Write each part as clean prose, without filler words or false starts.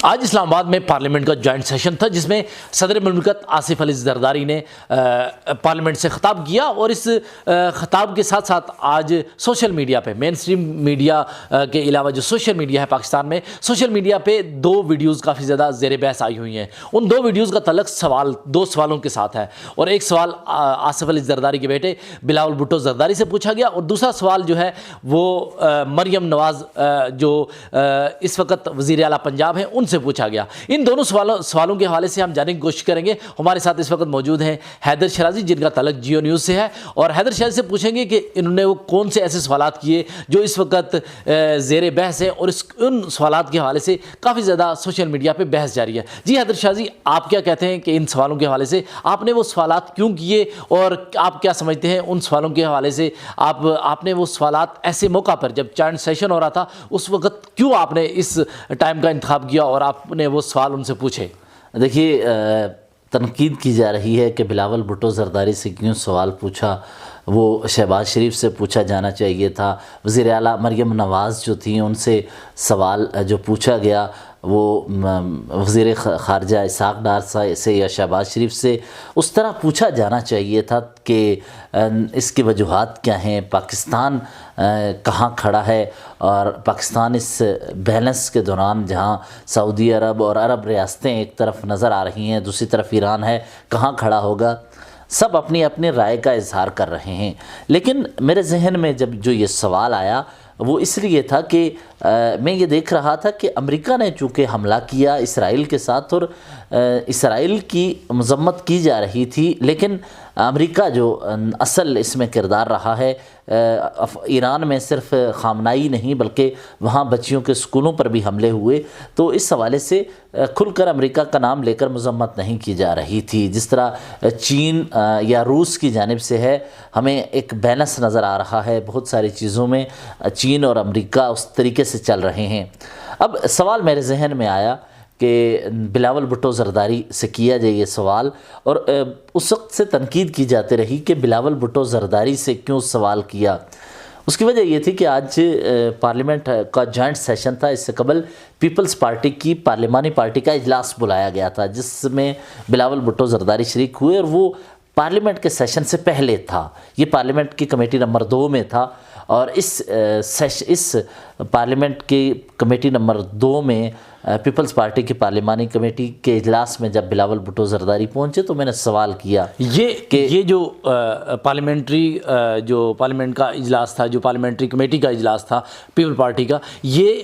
آج اسلام آباد میں پارلیمنٹ کا جوائنٹ سیشن تھا جس میں صدر مملکت آصف علی زرداری نے پارلیمنٹ سے خطاب کیا، اور اس خطاب کے ساتھ ساتھ آج سوشل میڈیا پہ، مین سٹریم میڈیا کے علاوہ جو سوشل میڈیا ہے پاکستان میں، سوشل میڈیا پہ دو ویڈیوز کافی زیادہ زیر بحث آئی ہوئی ہیں۔ ان دو ویڈیوز کا تعلق دو سوالوں کے ساتھ ہے، اور ایک سوال آصف علی زرداری کے بیٹے بلاول بھٹو زرداری سے پوچھا گیا، اور دوسرا سوال جو ہے وہ مریم نواز جو اس وقت وزیر اعلیٰ پنجاب ہیں ان سے پوچھا گیا۔ ان دونوں سوالوں کے حوالے سے ہم جاننے کی کوشش کریں گے۔ ہمارے ساتھ اس وقت موجود ہیں حیدر شیرازی، جن کا تعلق جیو نیوز سے ہے، اور حیدر شیرازی سے پوچھیں گے کہ انہوں نے وہ کون سے ایسے سوالات کیے جو اس وقت زیر بحث ہیں، اور ان سوالات کے حوالے سے کافی زیادہ سوشل میڈیا پہ بحث جاری ہے۔ جی حیدر شیرازی، آپ کیا کہتے ہیں کہ ان سوالوں کے حوالے سے آپ نے وہ سوالات کیوں کیے، اور آپ کیا سمجھتے ہیں ان سوالوں کے حوالے سے آپ نے وہ سوالات ایسے موقع پر جب جوائنٹ سیشن ہو رہا تھا اس وقت کیوں آپ نے اس ٹائم کا انتخاب کیا اور آپ نے وہ سوال ان سے پوچھے؟ دیکھیے، تنقید کی جا رہی ہے کہ بلاول بھٹو زرداری سے کیوں سوال پوچھا، وہ شہباز شریف سے پوچھا جانا چاہیے تھا۔ وزیر اعلیٰ مریم نواز جو تھیں ان سے سوال جو پوچھا گیا وہ وزیر خارجہ اسحاق ڈار سے یا شہباز شریف سے اس طرح پوچھا جانا چاہیے تھا کہ اس کی وجوہات کیا ہیں، پاکستان کہاں کھڑا ہے، اور پاکستان اس بیلنس کے دوران جہاں سعودی عرب اور عرب ریاستیں ایک طرف نظر آ رہی ہیں، دوسری طرف ایران ہے، کہاں کھڑا ہوگا۔ سب اپنی اپنی رائے کا اظہار کر رہے ہیں، لیکن میرے ذہن میں جب جو یہ سوال آیا وہ اس لیے تھا کہ میں یہ دیکھ رہا تھا کہ امریکہ نے چونکہ حملہ کیا اسرائیل کے ساتھ، اور اسرائیل کی مذمت کی جا رہی تھی، لیکن امریکہ جو اصل اس میں کردار رہا ہے، ایران میں صرف خامنائی نہیں بلکہ وہاں بچیوں کے اسکولوں پر بھی حملے ہوئے، تو اس حوالے سے کھل کر امریکہ کا نام لے کر مذمت نہیں کی جا رہی تھی۔ جس طرح چین یا روس کی جانب سے ہے، ہمیں ایک بیلنس نظر آ رہا ہے بہت ساری چیزوں میں، چین اور امریکہ اس طریقے سے چل رہے ہیں۔ اب سوال میرے ذہن میں آیا کہ بلاول بھٹو زرداری سے کیا جائے یہ سوال، اور اس وقت سے تنقید کی جاتی رہی کہ بلاول بھٹو زرداری سے کیوں سوال کیا۔ اس کی وجہ یہ تھی کہ آج پارلیمنٹ کا جوائنٹ سیشن تھا، اس سے قبل پیپلز پارٹی کی پارلیمانی پارٹی کا اجلاس بلایا گیا تھا جس میں بلاول بھٹو زرداری شریک ہوئے، اور وہ پارلیمنٹ کے سیشن سے پہلے تھا، یہ پارلیمنٹ کی کمیٹی نمبر 2 میں تھا، اور اس پارلیمنٹ کی کمیٹی نمبر 2 میں پیپلز پارٹی کی پارلیمانی کمیٹی کے اجلاس میں جب بلاول بھٹو زرداری پہنچے تو میں نے سوال کیا یہ جو پارلیمنٹ کا اجلاس تھا، جو پارلیمنٹری کمیٹی کا اجلاس تھا پیپل پارٹی کا، یہ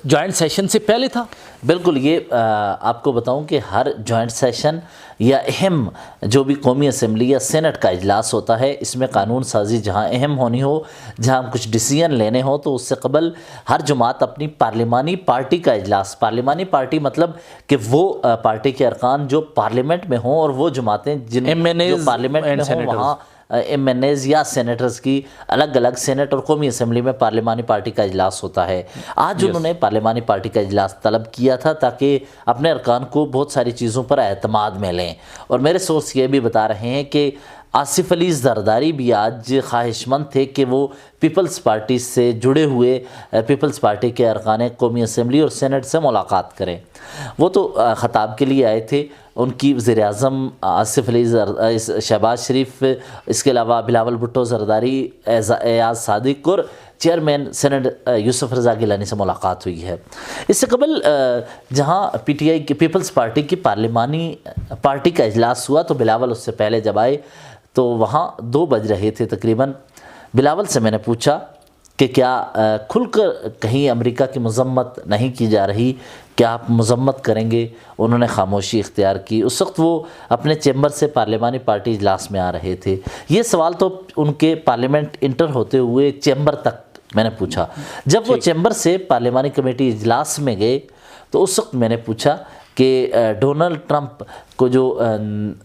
جوائنٹ سیشن سے پہلے تھا؟ بالکل، یہ آپ کو بتاؤں کہ ہر جوائنٹ سیشن یا اہم جو بھی قومی اسمبلی یا سینٹ کا اجلاس ہوتا ہے، اس میں قانون سازی جہاں اہم ہونی ہو، جہاں کچھ ڈیسیژن لینے ہو، تو اس سے قبل ہر جماعت اپنی پارلیمانی پارٹی کا اجلاس، پارلیمانی پارٹی مطلب کہ وہ پارٹی کے ارکان جو پارلیمنٹ میں ہوں، اور وہ جماعتیں جن جو پارلیمنٹ میں ہوں وہاں ایم این ایز یا سینیٹرز کی الگ الگ سینٹ اور قومی اسمبلی میں پارلیمانی پارٹی کا اجلاس ہوتا ہے۔ آج انہوں نے پارلیمانی پارٹی کا اجلاس طلب کیا تھا تاکہ اپنے ارکان کو بہت ساری چیزوں پر اعتماد میں لیں، اور میرے سورس یہ بھی بتا رہے ہیں کہ آصف علی زرداری بھی آج خواہش مند تھے کہ وہ پیپلز پارٹی سے جڑے ہوئے پیپلز پارٹی کے ارکان قومی اسمبلی اور سینٹ سے ملاقات کریں۔ وہ تو خطاب کے لیے آئے تھے، ان کی وزیر اعظم آصف علی شہباز شریف، اس کے علاوہ بلاول بھٹو زرداری، ایاز صادق اور چیئرمین سینٹ یوسف رضا گیلانی سے ملاقات ہوئی ہے۔ اس سے قبل جہاں پی ٹی آئی کی پیپلز پارٹی کی پارلیمانی پارٹی کا اجلاس ہوا تو بلاول اس سے پہلے جب آئے تو وہاں 2 بج رہے تھے تقریباً۔ بلاول سے میں نے پوچھا کہ کیا کھل کر کہیں امریکہ کی مذمت نہیں کی جا رہی، کیا آپ مذمت کریں گے؟ انہوں نے خاموشی اختیار کی۔ اس وقت وہ اپنے چیمبر سے پارلیمانی پارٹی اجلاس میں آ رہے تھے۔ یہ سوال تو ان کے پارلیمنٹ انٹر ہوتے ہوئے چیمبر تک میں نے پوچھا۔ جب وہ چیمبر سے پارلیمانی کمیٹی اجلاس میں گئے تو اس وقت میں نے پوچھا کہ ڈونلڈ ٹرمپ کو جو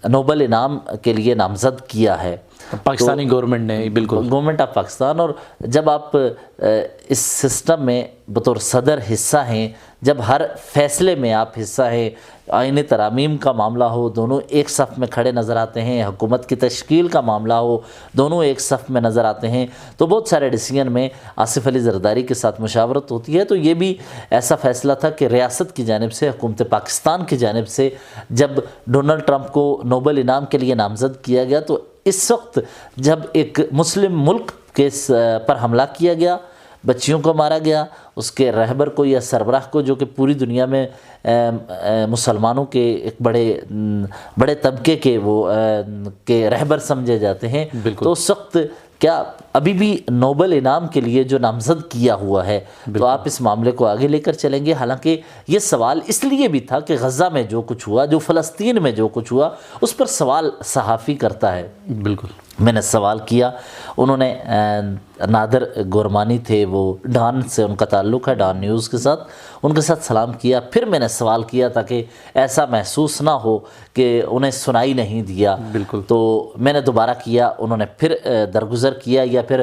نوبل انعام کے لیے نامزد کیا ہے، پاکستانی گورنمنٹ نے بالکل گورنمنٹ آف پاکستان. اور جب آپ اس سسٹم میں بطور صدر حصہ ہیں, جب ہر فیصلے میں آپ حصہ ہیں, آئین ترامیم کا معاملہ ہو دونوں ایک صف میں کھڑے نظر آتے ہیں, حکومت کی تشکیل کا معاملہ ہو دونوں ایک صف میں نظر آتے ہیں, تو بہت سارے ڈیسیژن میں آصف علی زرداری کے ساتھ مشاورت ہوتی ہے. تو یہ بھی ایسا فیصلہ تھا کہ ریاست کی جانب سے, حکومت پاکستان کی جانب سے جب ڈونلڈ ٹرمپ کو نوبل انعام کے لیے نامزد کیا گیا, تو اس وقت جب ایک مسلم ملک کے پر حملہ کیا گیا, بچیوں کو مارا گیا, اس کے رہبر کو یا سربراہ کو, جو کہ پوری دنیا میں مسلمانوں کے ایک بڑے طبقے کے کے رہبر سمجھے جاتے ہیں, تو اس وقت کیا ابھی بھی نوبل انعام کے لیے جو نامزد کیا ہوا ہے, تو آپ اس معاملے کو آگے لے کر چلیں گے؟ حالانکہ یہ سوال اس لیے بھی تھا کہ غزہ میں جو کچھ ہوا, جو فلسطین میں جو کچھ ہوا, اس پر سوال صحافی کرتا ہے. بالکل میں نے سوال کیا, انہوں نے نادر گورمانی تھے, وہ ڈان سے ان کا تعلق ہے, ڈان نیوز کے ساتھ, ان کے ساتھ سلام کیا. پھر میں نے سوال کیا تاکہ ایسا محسوس نہ ہو کہ انہیں سنائی نہیں دیا. بالکل. تو میں نے دوبارہ کیا, انہوں نے پھر درگزر کیا یا پھر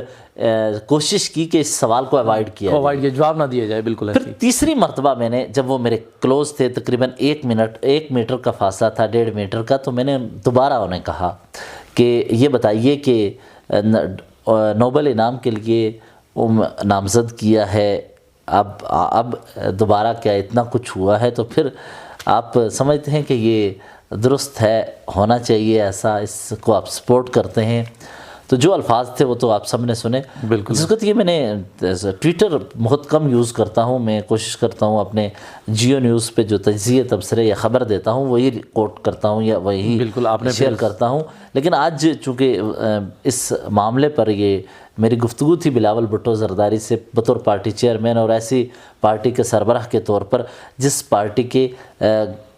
کوشش کی کہ اس سوال کو اوائڈ کیا جواب نہ دیا جائے. بالکل. پھر تیسری مرتبہ میں نے, جب وہ میرے کلوز تھے, تقریباً 1 میٹر کا فاصلہ تھا, 1.5 میٹر کا, تو میں نے دوبارہ انہیں کہا کہ یہ بتائیے کہ نوبل انعام کے لیے نامزد کیا ہے, اب دوبارہ کیا اتنا کچھ ہوا ہے, تو پھر آپ سمجھتے ہیں کہ یہ درست ہے, ہونا چاہیے ایسا, اس کو آپ سپورٹ کرتے ہیں؟ تو جو الفاظ تھے وہ تو آپ سب نے سنے. بالکل. جس وقت یہ میں نے ٹویٹر بہت کم یوز کرتا ہوں, میں کوشش کرتا ہوں اپنے جیو نیوز پہ جو تجزیے تبصرے یا خبر دیتا ہوں وہی کوٹ کرتا ہوں یا وہی شیئر کرتا ہوں. لیکن آج چونکہ اس معاملے پر یہ میری گفتگو تھی بلاول بھٹو زرداری سے بطور پارٹی چیئرمین, اور ایسی پارٹی کے سربراہ کے طور پر جس پارٹی کے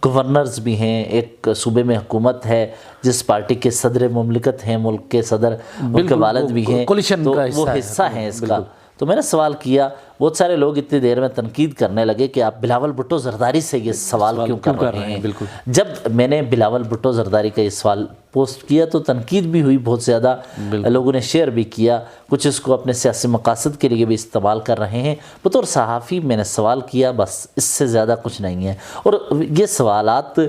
گورنرز بھی ہیں, ایک صوبے میں حکومت ہے, جس پارٹی کے صدر مملکت ہیں, ملک کے صدر, ان کے والد بھی ہیں, تو وہ حصہ ہیں اس کا. تو میں نے سوال کیا, بہت سارے لوگ اتنی دیر میں تنقید کرنے لگے کہ آپ بلاول بھٹو زرداری سے یہ سوال کیوں کر رہے ہیں. جب میں نے بلاول بھٹو زرداری کا یہ سوال پوسٹ کیا تو تنقید بھی ہوئی بہت زیادہ, لوگوں نے شیئر بھی کیا, کچھ اس کو اپنے سیاسی مقاصد کے لیے بھی استعمال کر رہے ہیں. بطور صحافی میں نے سوال کیا, بس اس سے زیادہ کچھ نہیں ہے. اور یہ سوالات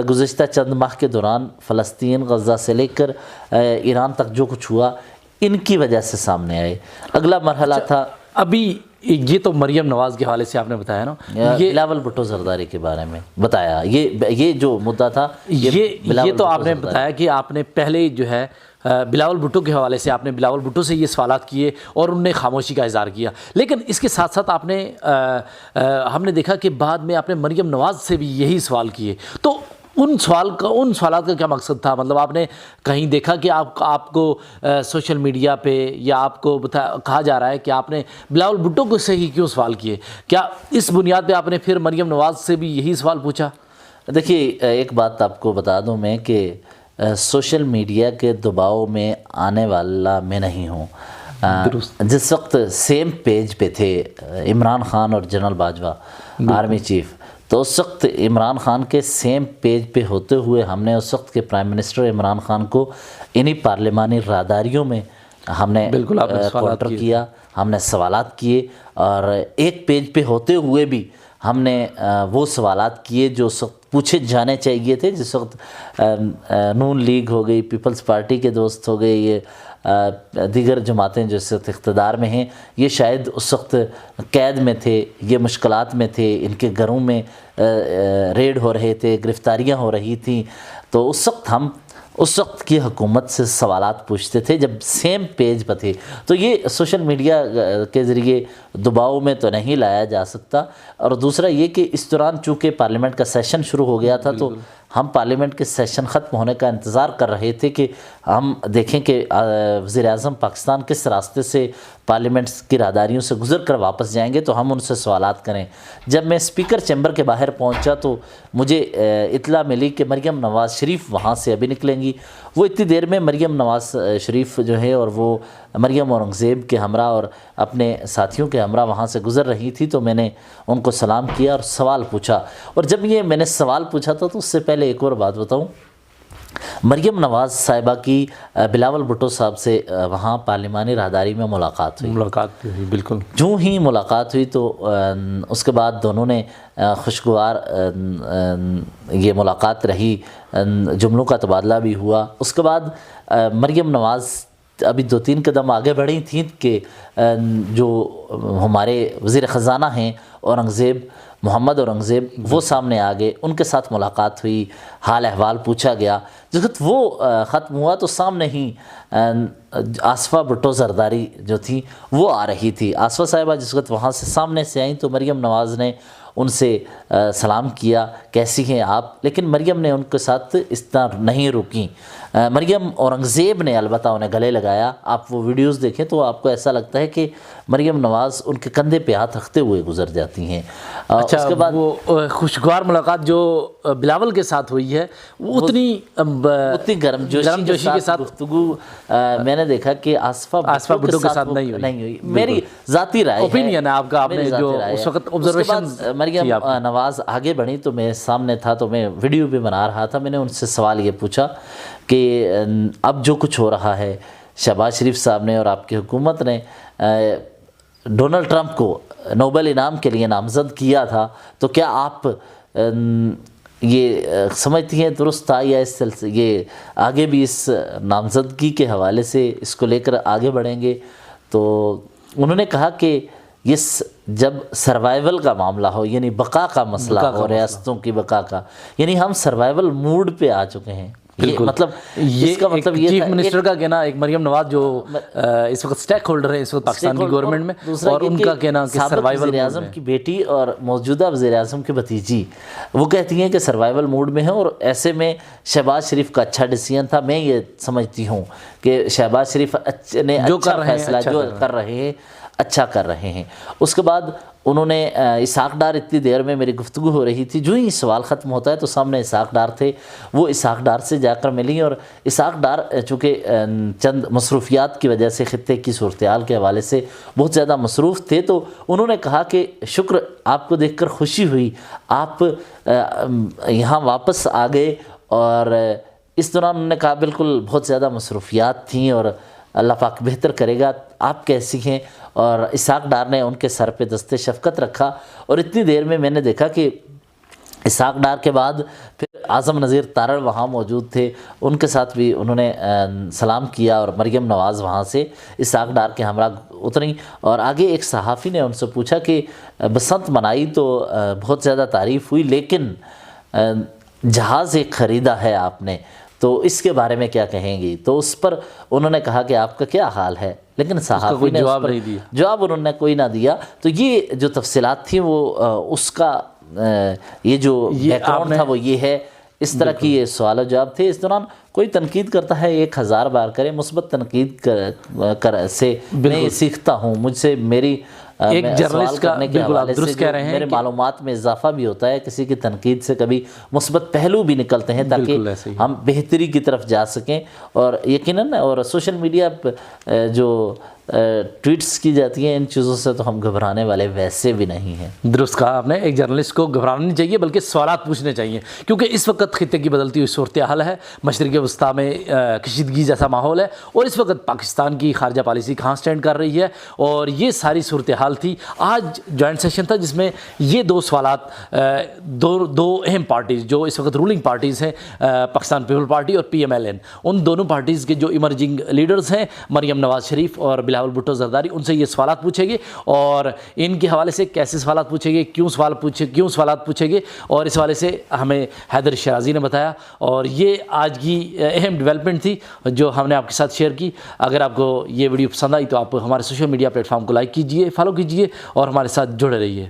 گزشتہ چند ماہ کے دوران فلسطین, غزہ سے لے کر ایران تک جو کچھ ہوا, ان کی وجہ سے سامنے آئے. اگلا مرحلہ تھا, ابھی یہ تو مریم نواز کے حوالے سے آپ نے بتایا نا, یہ بلاول بھٹو زرداری کے بارے میں بتایا, یہ جو مدعا تھا, یہ تو آپ نے بتایا کہ آپ نے پہلے جو ہے بلاول بھٹو کے حوالے سے آپ نے بلاول بھٹو سے یہ سوالات کیے اور انہوں نے خاموشی کا اظہار کیا. لیکن اس کے ساتھ ساتھ آپ نے ہم نے دیکھا کہ بعد میں آپ نے مریم نواز سے بھی یہی سوال کیے. تو ان سوالات کا کیا مقصد تھا؟ مطلب آپ نے کہیں دیکھا کہ آپ کو سوشل میڈیا پہ یا آپ کو کہا جا رہا ہے کہ آپ نے بلاول بھٹو کو سے ہی کیوں سوال کیے؟ کیا اس بنیاد پہ آپ نے پھر مریم نواز سے بھی یہی سوال پوچھا؟ دیکھیے, ایک بات آپ کو بتا دوں میں کہ سوشل میڈیا کے دباؤ میں آنے والا میں نہیں ہوں. جس وقت سیم پیج پہ تھے عمران خان اور جنرل باجوہ آرمی چیف, تو اس وقت عمران خان کے سیم پیج پہ ہوتے ہوئے ہم نے اس وقت کے پرائم منسٹر عمران خان کو انہی پارلیمانی راداریوں میں ہم نے کوارٹر کیا, ہم نے سوالات کیے, اور ایک پیج پہ ہوتے ہوئے بھی ہم نے وہ سوالات کیے جو اس وقت پوچھے جانے چاہیے تھے. جس وقت نون لیگ ہو گئی, پیپلز پارٹی کے دوست ہو گئے, یہ دیگر جماعتیں جو اس وقت اقتدار میں ہیں, یہ شاید اس وقت قید میں تھے, یہ مشکلات میں تھے, ان کے گھروں میں ریڈ ہو رہے تھے, گرفتاریاں ہو رہی تھیں. تو اس وقت کی حکومت سے سوالات پوچھتے تھے جب سیم پیج پر تھے. تو یہ سوشل میڈیا کے ذریعے دباؤ میں تو نہیں لایا جا سکتا. اور دوسرا یہ کہ اس دوران چونکہ پارلیمنٹ کا سیشن شروع ہو گیا تھا, تو ہم پارلیمنٹ کے سیشن ختم ہونے کا انتظار کر رہے تھے کہ ہم دیکھیں کہ وزیر اعظم پاکستان کس راستے سے پارلیمنٹ کی راہداریوں سے گزر کر واپس جائیں گے, تو ہم ان سے سوالات کریں. جب میں اسپیکر چیمبر کے باہر پہنچا تو مجھے اطلاع ملی کہ مریم نواز شریف وہاں سے ابھی نکلیں گی. وہ اتنی دیر میں مریم نواز شریف جو ہے, اور وہ مریم اورنگزیب کے ہمراہ اور اپنے ساتھیوں کے ہمراہ وہاں سے گزر رہی تھی. تو میں نے ان کو سلام کیا اور سوال پوچھا. اور جب یہ میں نے سوال پوچھا تھا تو اس سے پہلے ایک اور بات بتاؤں, مریم نواز صاحبہ کی بلاول بھٹو صاحب سے وہاں پارلیمانی راہداری میں ملاقات ہوئی. ملاقات ہوئی بالکل. جو ہی ملاقات ہوئی تو اس کے بعد دونوں نے خوشگوار یہ ملاقات رہی, جملوں کا تبادلہ بھی ہوا. اس کے بعد مریم نواز ابھی 2-3 قدم آگے بڑھی تھیں کہ جو ہمارے وزیر خزانہ ہیں محمد اورنگزیب, وہ سامنے آ گئے, ان کے ساتھ ملاقات ہوئی, حال احوال پوچھا گیا. جس وقت وہ ختم ہوا تو سامنے ہی آصفہ بھٹو زرداری جو تھیں وہ آ رہی تھی. آصفہ صاحبہ جس وقت وہاں سے سامنے سے آئیں تو مریم نواز نے ان سے سلام کیا, کیسی ہیں آپ, لیکن مریم نے ان کے ساتھ اس طرح نہیں رکیں. مریم اورنگزیب نے البتہ انہیں گلے لگایا. آپ وہ ویڈیوز دیکھیں تو آپ کو ایسا لگتا ہے کہ مریم نواز ان کے کندھے پہ ہاتھ رکھتے ہوئے گزر جاتی ہیں. اچھا, اس کے بعد وہ خوشگوار ملاقات جو بلاول کے ساتھ ہوئی ہے وہ اتنی گرم جوشی کے ساتھ گفتگو میں نے دیکھا کہ آصفہ بھٹو کے ساتھ نہیں ہوئی. میری ذاتی رائے اوپینین ہے آپ کا, آپ نے جو اس وقت آبزرویشن. مریم نواز آگے بڑھی تو میں سامنے تھا, تو میں ویڈیو بھی بنا رہا تھا. میں نے ان سے سوال یہ پوچھا کہ اب جو کچھ ہو رہا ہے, شہباز شریف صاحب نے اور آپ کی حکومت نے ڈونلڈ ٹرمپ کو نوبل انعام کے لیے نامزد کیا تھا, تو کیا آپ یہ سمجھتی ہیں درست تھا, یا اس سلسلے یہ آگے بھی اس نامزدگی کے حوالے سے اس کو لے کر آگے بڑھیں گے؟ تو انہوں نے کہا کہ یہ جب سروائیول کا معاملہ ہو, یعنی بقا کا مسئلہ ہو, ریاستوں کی بقا کا, یعنی ہم سروائیول موڈ پہ آ چکے ہیں. مطلب اس کا مطلب یہ چیف منسٹر کا کہنا, ایک مریم نواز جو اس وقت سٹیک ہولڈر ہیں اس وقت پاکستان کی گورنمنٹ میں, اور ان کا کہنا کہ سروائیول وزیر اعظم کی بیٹی اور موجودہ وزیر اعظم کی بھتیجی وہ کہتی ہیں کہ سروائیول موڈ میں ہیں, اور ایسے میں شہباز شریف کا اچھا ڈیسیژن تھا. میں یہ سمجھتی ہوں کہ شہباز شریف نے اچھا فیصلہ جو کر رہے ہیں اچھا کر رہے ہیں. اس کے بعد انہوں نے اسحاق ڈار, اتنی دیر میں میری گفتگو ہو رہی تھی, جو ہی سوال ختم ہوتا ہے تو سامنے اسحاق ڈار تھے, وہ اسحاق ڈار سے جا کر ملی. اور اسحاق ڈار چونکہ چند مصروفیات کی وجہ سے خطے کی صورتحال کے حوالے سے بہت زیادہ مصروف تھے, تو انہوں نے کہا کہ شکر, آپ کو دیکھ کر خوشی ہوئی, آپ یہاں واپس آ گئے. اور اس دوران انہوں نے کہا بالکل بہت زیادہ مصروفیات تھیں اور اللہ پاک بہتر کرے گا, آپ کیسی ہیں؟ اور اسحاق ڈار نے ان کے سر پہ دست شفقت رکھا. اور اتنی دیر میں نے دیکھا کہ اسحاق ڈار کے بعد پھر اعظم نذیر تارڑ وہاں موجود تھے, ان کے ساتھ بھی انہوں نے سلام کیا. اور مریم نواز وہاں سے اسحاق ڈار کے ہمراہ اتریں, اور آگے ایک صحافی نے ان سے پوچھا کہ بسنت منائی تو بہت زیادہ تعریف ہوئی, لیکن جہاز ایک خریدا ہے آپ نے, تو اس کے بارے میں کیا کہیں گی؟ تو اس پر انہوں نے کہا کہ آپ کا کیا حال ہے, لیکن صحافی نے جواب انہوں نے کوئی نہ دیا. تو یہ جو تفصیلات تھیں وہ اس کا یہ جو بیک گراؤنڈ تھا وہ یہ ہے. اس طرح کی یہ سوال و جواب تھے. اس دوران کوئی تنقید کرتا ہے 1000 بار کرے, مثبت تنقید سے میں یہ سیکھتا ہوں. مجھ سے میری ایک جرنلسٹ کا بالکل آپ درست کہہ رہے ہیں, میرے معلومات میں اضافہ بھی ہوتا ہے, کسی کی تنقید سے کبھی مثبت پہلو بھی نکلتے ہیں تاکہ ہم بہتری کی طرف جا سکیں. اور یقیناً اور سوشل میڈیا جو ٹویٹس کی جاتی ہیں ان چیزوں سے تو ہم گھبرانے والے ویسے بھی نہیں ہیں. درست کہا آپ نے, ایک جرنلسٹ کو گھبرانا نہیں چاہیے بلکہ سوالات پوچھنے چاہیے, کیونکہ اس وقت خطے کی بدلتی ہوئی صورتحال ہے, مشرق وسطیٰ میں کشیدگی جیسا ماحول ہے, اور اس وقت پاکستان کی خارجہ پالیسی کہاں سٹینڈ کر رہی ہے, اور یہ ساری صورتحال تھی. آج جوائنٹ سیشن تھا جس میں یہ دو سوالات دو اہم پارٹیز جو اس وقت رولنگ پارٹیز ہیں, پاکستان پیپل پارٹی اور PMLN, ان دونوں پارٹیز کے جو ایمرجنگ لیڈرز ہیں مریم نواز شریف اور بلاول بھٹو زرداری, ان سے یہ سوالات پوچھے گے, اور ان کے حوالے سے کیسے سوالات پوچھے گے, کیوں سوالات پوچھے گے, اور اس حوالے سے ہمیں حیدر شیرازی نے بتایا. اور یہ آج کی اہم ڈیولپمنٹ تھی جو ہم نے آپ کے ساتھ شیئر کی. اگر آپ کو یہ ویڈیو پسند آئی تو آپ ہمارے سوشل میڈیا پلیٹ فارم کو لائک کیجیے, فالو کیجیے اور ہمارے ساتھ جڑے رہیے.